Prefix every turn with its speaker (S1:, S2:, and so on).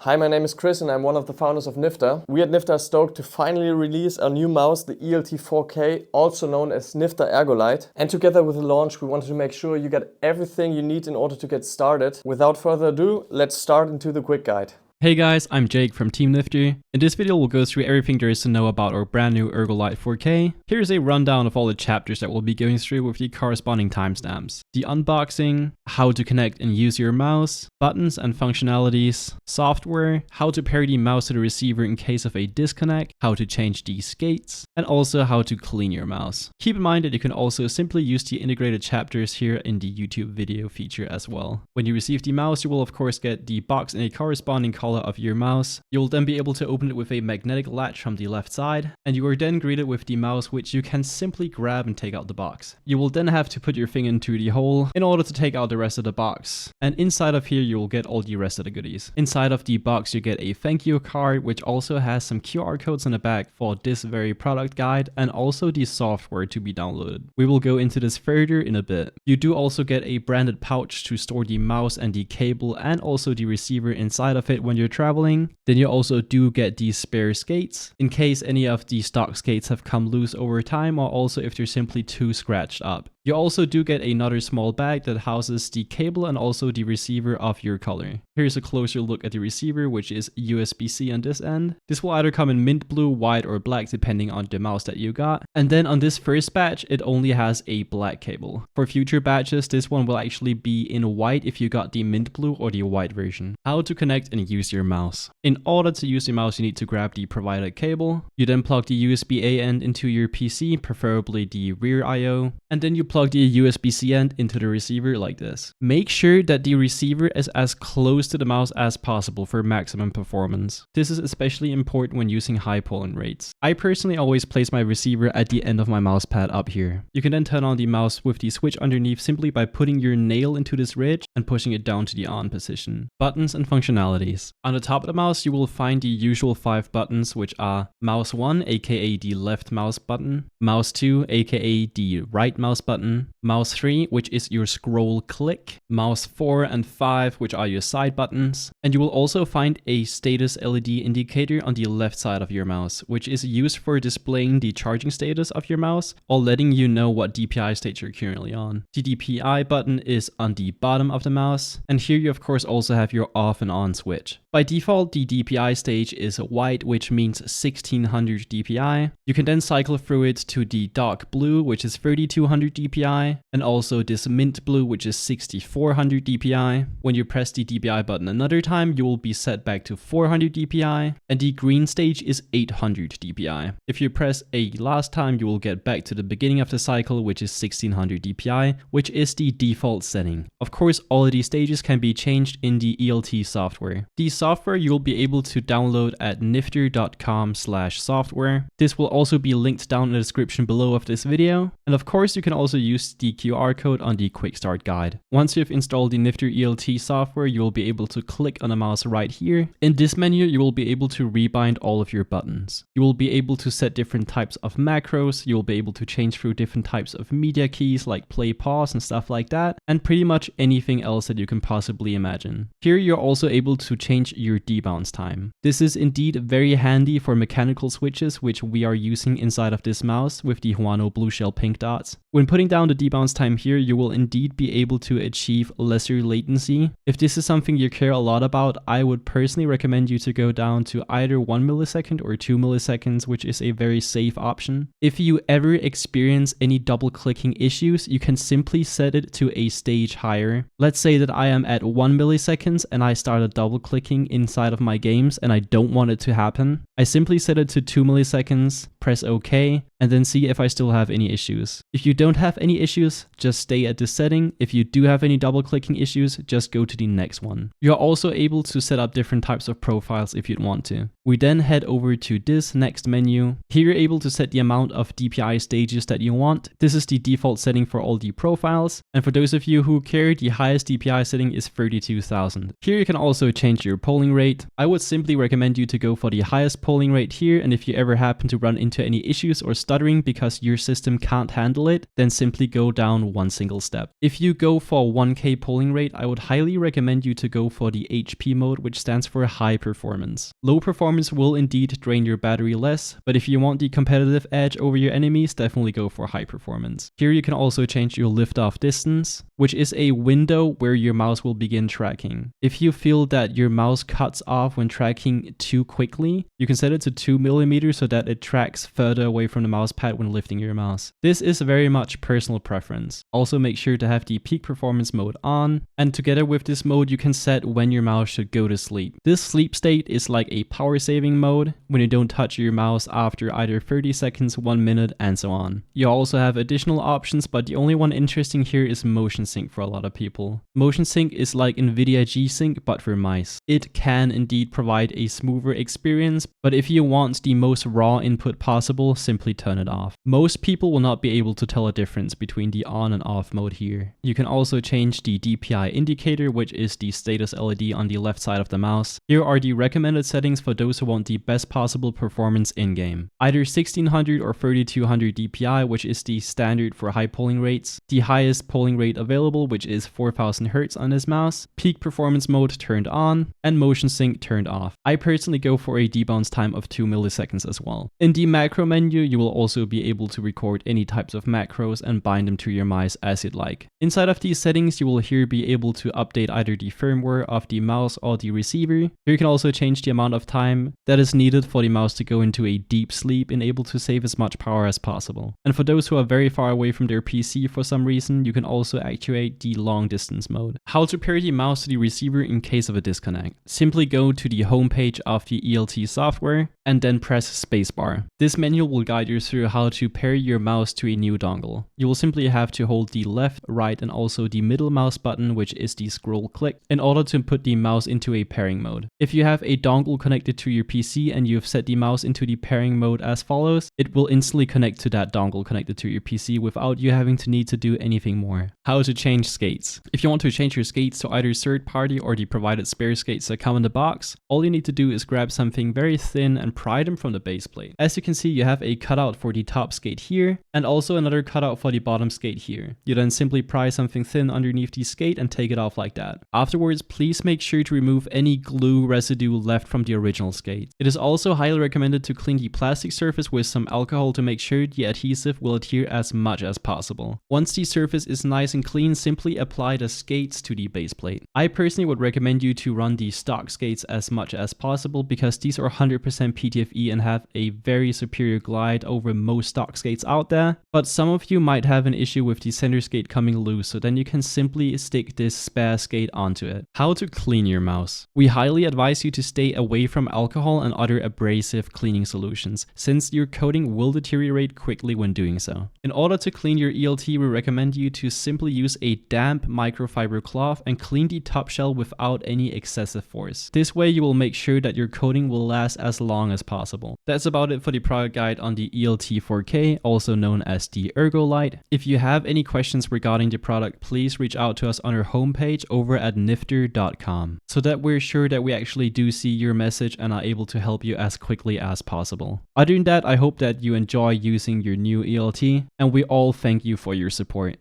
S1: Hi, my name is Chris and I'm one of the founders of Nyfter. We at Nyfter are stoked to finally release our new mouse, the ELT 4K, also known as Nyfter Ergolight. And together with the launch, we wanted to make sure you get everything you need in order to get started. Without further ado, let's start into the quick guide.
S2: Hey guys, I'm Jake from Team Nyfter. In this video we'll go through everything there is to know about our brand new Ergolight 4K. Here's a rundown of all the chapters that we'll be going through with the corresponding timestamps. The unboxing, how to connect and use your mouse, buttons and functionalities, software, how to pair the mouse to the receiver in case of a disconnect, how to change the skates, and also how to clean your mouse. Keep in mind that you can also simply use the integrated chapters here in the YouTube video feature as well. When you receive the mouse, you will of course get the box in a corresponding color of your mouse. You'll then be able to open it with a magnetic latch from the left side, and you are then greeted with the mouse, which you can simply grab and take out the box. You will then have to put your finger into the hole in order to take out the rest of the box, and inside of here you will get all the rest of the goodies. Inside of the box you get a thank you card, which also has some QR codes on the back for this very product guide, and also the software to be downloaded. We will go into this further in a bit. You do also get a branded pouch to store the mouse and the cable and also the receiver inside of it when you're traveling. Then you also do get these spare skates in case any of the stock skates have come loose over time, or also if they're simply too scratched up. You also do get another small bag that houses the cable and also the receiver of your color. Here's a closer look at the receiver, which is USB-C on this end. This will either come in mint blue, white, or black depending on the mouse that you got. And then on this first batch, it only has a black cable. For future batches, this one will actually be in white if you got the mint blue or the white version. How to connect and use your mouse. In order to use the mouse, you need to grab the provided cable. You then plug the USB-A end into your PC, preferably the rear I/O, and then you plug the USB-C end into the receiver like this. Make sure that the receiver is as close to the mouse as possible for maximum performance. This is especially important when using high polling rates. I personally always place my receiver at the end of my mouse pad up here. You can then turn on the mouse with the switch underneath simply by putting your nail into this ridge and pushing it down to the on position. Buttons and functionalities. On the top of the mouse you will find the usual 5 buttons, which are mouse 1 aka the left mouse button, mouse 2 aka the right mouse button, mouse 3, which is your scroll click, mouse 4 and 5, which are your side buttons, and you will also find a status LED indicator on the left side of your mouse, which is used for displaying the charging status of your mouse or letting you know what DPI state you're currently on. The DPI button is on the bottom of the mouse, and here you of course also have your off and on switch. By default, the DPI stage is white, which means 1600 DPI. You can then cycle through it to the dark blue, which is 3200 DPI, and also this mint blue, which is 6400 DPI. When you press the DPI button another time, you will be set back to 400 DPI, and the green stage is 800 DPI. If you press A last time, you will get back to the beginning of the cycle, which is 1600 DPI, which is the default setting. Of course, all of these stages can be changed in the ELT software. The software you will be able to download at nyfter.com/software. This will also be linked down in the description below of this video. And of course, you can also use the QR code on the quick start guide. Once you've installed the Nyfter ELT software, you will be able to click on the mouse right here. In this menu, you will be able to rebind all of your buttons. You will be able to set different types of macros. You will be able to change through different types of media keys like play, pause, and stuff like that, and pretty much anything else that you can possibly imagine. Here, you're also able to change your debounce time. This is indeed very handy for mechanical switches, which we are using inside of this mouse with the Huano blue shell pink dots. When putting down the debounce time here, you will indeed be able to achieve lesser latency. If this is something you care a lot about, I would personally recommend you to go down to either 1 millisecond or 2 milliseconds, which is a very safe option. If you ever experience any double clicking issues, you can simply set it to a stage higher. Let's say that I am at 1 milliseconds and I started double clicking inside of my games and I don't want it to happen. I simply set it to 2 milliseconds, press OK, and then see if I still have any issues. If you don't have any issues, just stay at this setting. If you do have any double clicking issues, just go to the next one. You're also able to set up different types of profiles if you'd want to. We then head over to this next menu. Here you're able to set the amount of DPI stages that you want. This is the default setting for all the profiles. And for those of you who care, the highest DPI setting is 32,000. Here you can also change your polling rate. I would simply recommend you to go for the highest polling rate here, and if you ever happen to run into any issues or stuttering because your system can't handle it, then simply go down one single step. If you go for 1K polling rate, I would highly recommend you to go for the HP mode, which stands for high performance. Low performance will indeed drain your battery less, but if you want the competitive edge over your enemies, definitely go for high performance. Here you can also change your lift-off distance, which is a window where your mouse will begin tracking. If you feel that your mouse cuts off when tracking too quickly, you can set it to 2mm so that it tracks further away from the mouse pad when lifting your mouse. This is very much personal preference. Also make sure to have the peak performance mode on, and together with this mode you can set when your mouse should go to sleep. This sleep state is like a power saving mode when you don't touch your mouse after either 30 seconds, 1 minute, and so on. You also have additional options, but the only one interesting here is motion sync for a lot of people. Motion sync is like NVIDIA G-Sync but for mice. It can indeed provide a smoother experience, but if you want the most raw input possible, simply turn it off. Most people will not be able to tell a difference between the on and off mode here. You can also change the DPI indicator, which is the status LED on the left side of the mouse. Here are the recommended settings for those who want the best possible performance in-game. Either 1600 or 3200 DPI, which is the standard for high polling rates. The highest polling rate available, which is 4000 Hz on this mouse. Peak performance mode turned on, and motion sync turned off. I personally go for a debounce time of 2 milliseconds as well. In the macro menu, you will also be able to record any types of macros and bind them to your mice as you'd like. Inside of these settings, you will here be able to update either the firmware of the mouse or the receiver. Here you can also change the amount of time that is needed for the mouse to go into a deep sleep and able to save as much power as possible. And for those who are very far away from their PC for some reason, you can also activate the long distance mode. How to pair the mouse to the receiver in case of a disconnect. Simply go to the home page of the ELT software and then press spacebar. This menu will guide you through how to pair your mouse to a new dongle. You will simply have to hold the left, right, and also the middle mouse button, which is the scroll click, in order to put the mouse into a pairing mode. If you have a dongle connected to your PC and you've set the mouse into the pairing mode as follows, it will instantly connect to that dongle connected to your PC without you having to need to do anything more. How to change skates. If you want to change your skates to either third party or the provided spare skates that come in the box, all you need to do is grab something very thin and pry them from the base plate. As you can see, you have a cutout for the top skate here and also another cutout for the bottom skate here. You then simply pry something thin underneath the skate and take it off like that. Afterwards, please make sure to remove any glue residue left from the original skate. It is also highly recommended to clean the plastic surface with some alcohol to make sure the adhesive will adhere as much as possible. Once the surface is nice and clean, simply apply the skates to the base plate. I personally would recommend you to run the stock skates as much as possible because these are 100% PTFE and have a very superior glide over most stock skates out there, but some of you might have an issue with the center skate coming loose, so then you can simply stick this spare skate onto it. How to clean your mouse. We highly advise you to stay away from alcohol and other abrasive cleaning solutions, since your coating will deteriorate quickly when doing so. In order to clean your ELT, we recommend you to simply use a damp microfiber cloth and clean the top shell without any excessive force. This way you will make sure that your coating will last as long as possible. That's about it for the product guide on the ELT 4K, also known as the Ergolight. If you have any questions regarding the product, please reach out to us on our homepage over at nyfter.com, so that we're sure that we actually do see your message and are able to help you as quickly as possible. Other than that, I hope that you enjoy using your new ELT, and we all thank you for your support.